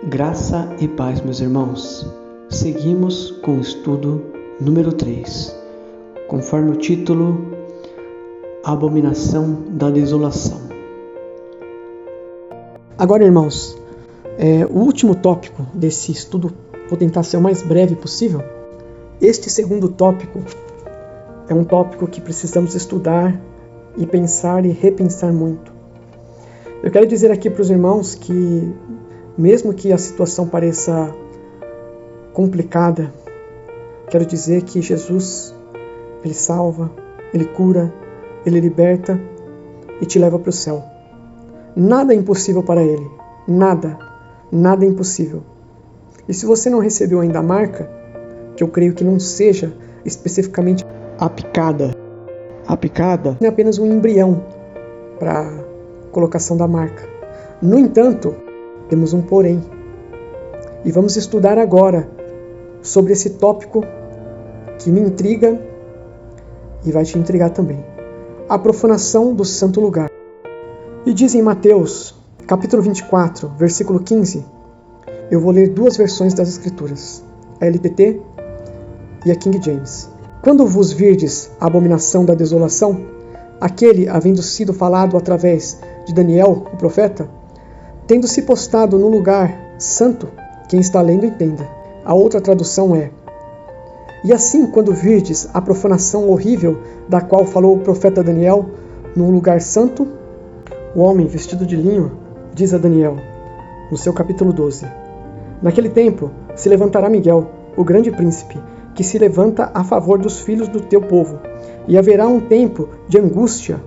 Graça e paz, meus irmãos. Seguimos com o estudo número 3, conforme o título Abominação da Desolação. Agora, irmãos, o último tópico desse estudo, vou tentar ser o mais breve possível. Este segundo tópico é um tópico que precisamos estudar e pensar e repensar muito. Eu quero dizer aqui para os irmãos que, mesmo que a situação pareça complicada, quero dizer que Jesus, Ele salva, Ele cura, Ele liberta e te leva para o céu. Nada é impossível para Ele. Nada é impossível. E se você não recebeu ainda a marca, que eu creio que não seja especificamente a picada é apenas um embrião para a colocação da marca. No entanto, temos um porém. E vamos estudar agora sobre esse tópico que me intriga e vai te intrigar também. A profanação do santo lugar. E diz em Mateus, capítulo 24, versículo 15, eu vou ler duas versões das Escrituras, a LTT e a King James. Quando vos virdes a abominação da desolação, aquele havendo sido falado através de Daniel, o profeta, tendo se postado no lugar santo, quem está lendo entenda. A outra tradução é: e assim, quando virdes a profanação horrível da qual falou o profeta Daniel no lugar santo, o homem vestido de linho, diz a Daniel, no seu capítulo 12, naquele tempo se levantará Miguel, o grande príncipe, que se levanta a favor dos filhos do teu povo, e haverá um tempo de angústia,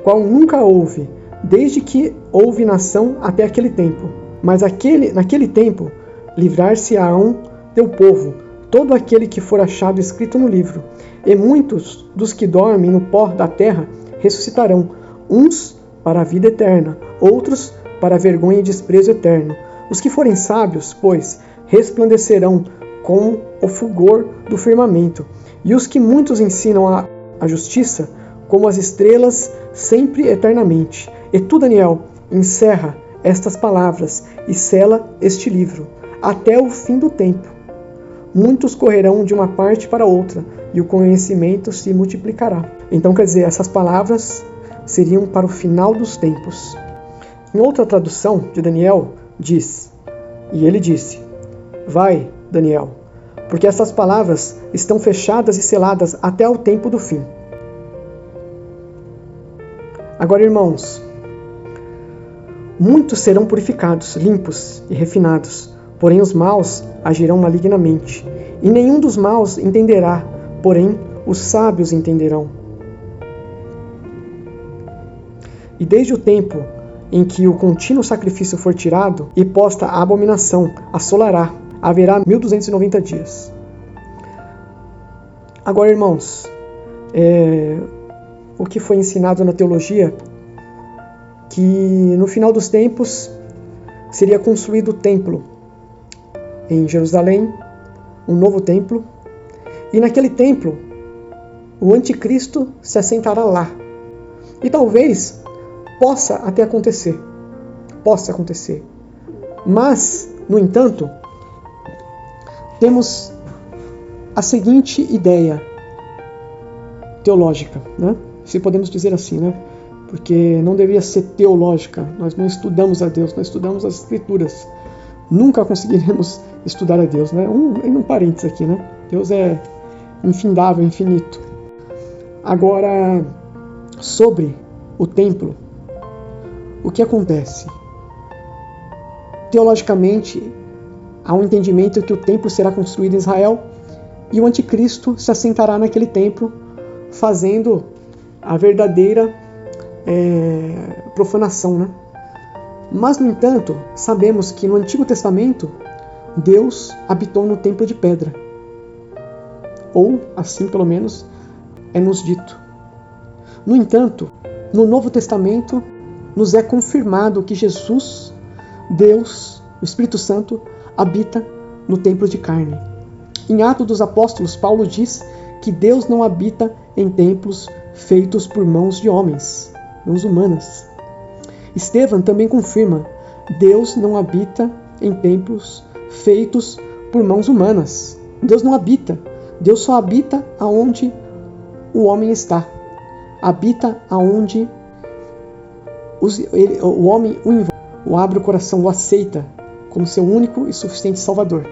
qual nunca houve, desde que houve nação até aquele tempo. Mas naquele tempo livrar-se-ão teu povo, todo aquele que for achado escrito no livro, e muitos dos que dormem no pó da terra ressuscitarão, uns para a vida eterna, outros para a vergonha e desprezo eterno. Os que forem sábios, pois, resplandecerão com o fulgor do firmamento, e os que muitos ensinam a justiça, como as estrelas, sempre eternamente. E tu, Daniel, encerra estas palavras e sela este livro, até o fim do tempo. Muitos correrão de uma parte para outra, e o conhecimento se multiplicará. Então, quer dizer, essas palavras seriam para o final dos tempos. Em outra tradução de Daniel, diz, e ele disse, vai, Daniel, porque essas palavras estão fechadas e seladas até o tempo do fim. Agora, irmãos, muitos serão purificados, limpos e refinados, porém os maus agirão malignamente, e nenhum dos maus entenderá, porém os sábios entenderão. E desde o tempo em que o contínuo sacrifício for tirado e posta a abominação assolará, haverá 1290 dias. Agora, irmãos, o que foi ensinado na teologia, que no final dos tempos seria construído o templo em Jerusalém, um novo templo, e naquele templo o anticristo se assentará lá. E talvez possa acontecer. Mas, no entanto, temos a seguinte ideia teológica, né? Se podemos dizer assim, né? Porque não deveria ser teológica. Nós não estudamos a Deus, nós estudamos as Escrituras. Nunca conseguiremos estudar a Deus, né? Um parênteses aqui, né? Deus é infindável, infinito. Agora, sobre o templo, o que acontece? Teologicamente, há um entendimento que o templo será construído em Israel e o anticristo se assentará naquele templo, fazendo a verdadeira profanação, né? Mas, no entanto, sabemos que no Antigo Testamento, Deus habitou no templo de pedra. Ou, assim pelo menos, é nos dito. No entanto, no Novo Testamento, nos é confirmado que Jesus, Deus, o Espírito Santo, habita no templo de carne. Em Atos dos Apóstolos, Paulo diz que Deus não habita em templos feitos por mãos de homens, mãos humanas. Estevão também confirma: Deus não habita em templos feitos por mãos humanas. Deus não habita. Deus só habita aonde o homem está. Habita aonde o homem o envolve, o abre o coração, o aceita como seu único e suficiente Salvador.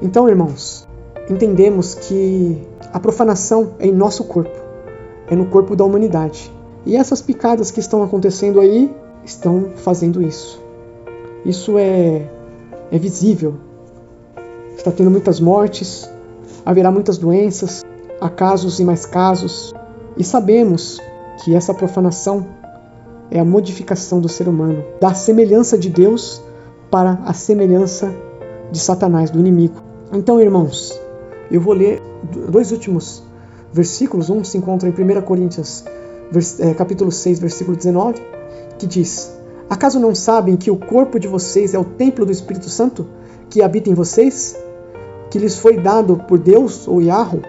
Então, irmãos, entendemos que a profanação é em nosso corpo, é no corpo da humanidade. E essas picadas que estão acontecendo aí estão fazendo isso. Isso é visível. Está tendo muitas mortes, haverá muitas doenças, há casos e mais casos. E sabemos que essa profanação é a modificação do ser humano, da semelhança de Deus para a semelhança de Satanás, do inimigo. Então, irmãos, eu vou ler dois últimos versículos. Um se encontra em 1 Coríntios, capítulo 6, versículo 19, que diz: acaso não sabem que o corpo de vocês é o templo do Espírito Santo, que habita em vocês, que lhes foi dado por Deus, ou Yahweh,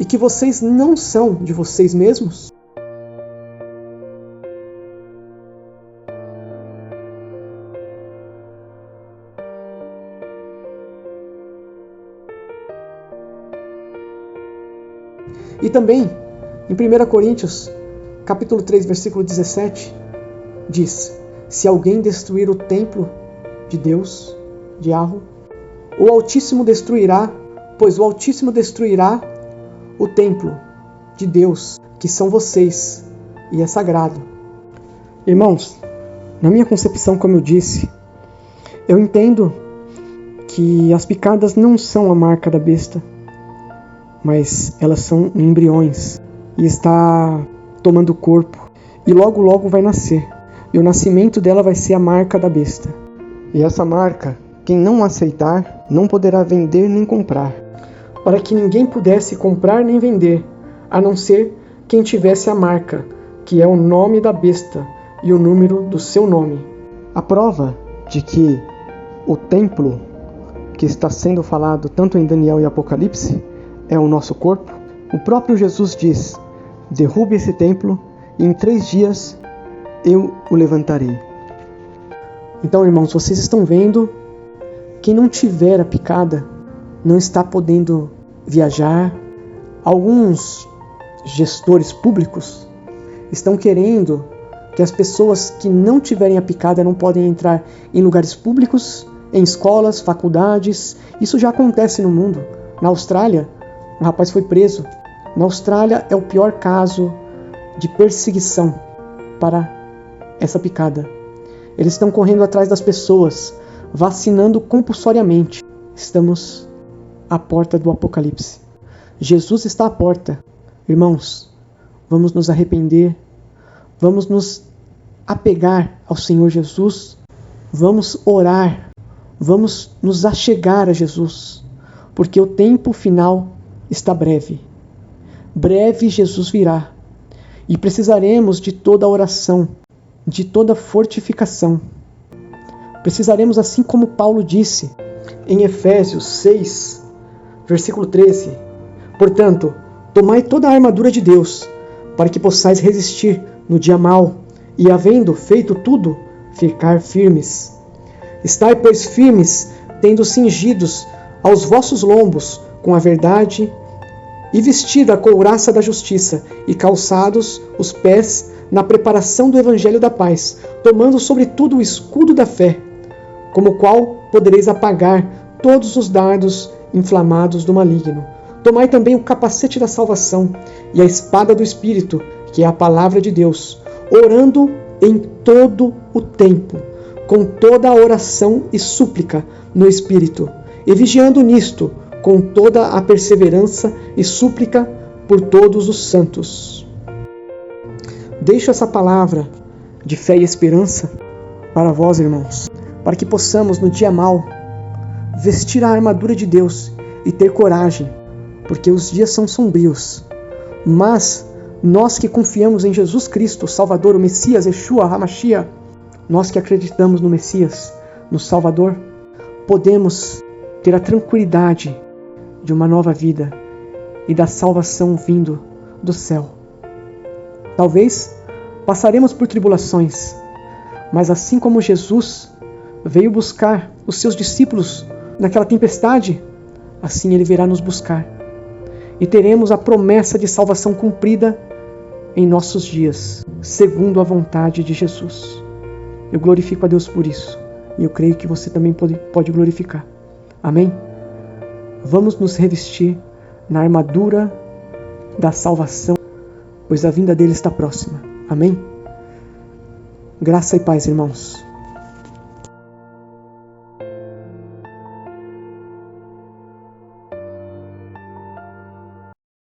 e que vocês não são de vocês mesmos? E também, em 1 Coríntios, capítulo 3, versículo 17, diz: se alguém destruir o templo de Deus, de Yahweh, o Altíssimo destruirá, pois o Altíssimo destruirá o templo de Deus, que são vocês, e é sagrado. Irmãos, na minha concepção, como eu disse, eu entendo que as picadas não são a marca da besta, mas elas são embriões e está tomando corpo e logo logo vai nascer. E o nascimento dela vai ser a marca da besta. E essa marca, quem não aceitar, não poderá vender nem comprar, para que ninguém pudesse comprar nem vender, a não ser quem tivesse a marca, que é o nome da besta e o número do seu nome. A prova de que o templo que está sendo falado tanto em Daniel e Apocalipse é o nosso corpo, o próprio Jesus diz: derrube esse templo e em 3 dias eu o levantarei. Então, irmãos, vocês estão vendo, quem não tiver a picada não está podendo viajar. Alguns gestores públicos estão querendo que as pessoas que não tiverem a picada não podem entrar em lugares públicos, em escolas, faculdades. Isso já acontece no mundo. Na Austrália, um rapaz foi preso. Na Austrália é o pior caso de perseguição para essa picada. Eles estão correndo atrás das pessoas, vacinando compulsoriamente. Estamos à porta do Apocalipse. Jesus está à porta. Irmãos, vamos nos arrepender, vamos nos apegar ao Senhor Jesus, vamos orar, vamos nos achegar a Jesus, porque o tempo final está breve. Breve Jesus virá e precisaremos de toda oração, de toda fortificação. Precisaremos, assim como Paulo disse em Efésios 6, versículo 13: portanto, tomai toda a armadura de Deus, para que possais resistir no dia mau, e havendo feito tudo, ficar firmes. Estai, pois, firmes, tendo cingidos aos vossos lombos com a verdade, e vestida a couraça da justiça, e calçados os pés na preparação do evangelho da paz, tomando sobretudo o escudo da fé, como o qual podereis apagar todos os dardos inflamados do maligno. Tomai também o capacete da salvação e a espada do Espírito, que é a palavra de Deus, orando em todo o tempo, com toda a oração e súplica no Espírito, e vigiando nisto, com toda a perseverança e súplica por todos os santos. Deixo essa palavra de fé e esperança para vós, irmãos, para que possamos, no dia mau, vestir a armadura de Deus e ter coragem, porque os dias são sombrios. Mas nós que confiamos em Jesus Cristo, o Salvador, o Messias, Yeshua, HaMashiach, nós que acreditamos no Messias, no Salvador, podemos ter a tranquilidade de uma nova vida e da salvação vindo do céu. Talvez passaremos por tribulações, mas assim como Jesus veio buscar os seus discípulos naquela tempestade, assim Ele virá nos buscar. E teremos a promessa de salvação cumprida em nossos dias, segundo a vontade de Jesus. Eu glorifico a Deus por isso. E eu creio que você também pode glorificar. Amém? Vamos nos revestir na armadura da salvação, pois a vinda dele está próxima. Amém? Graça e paz, irmãos.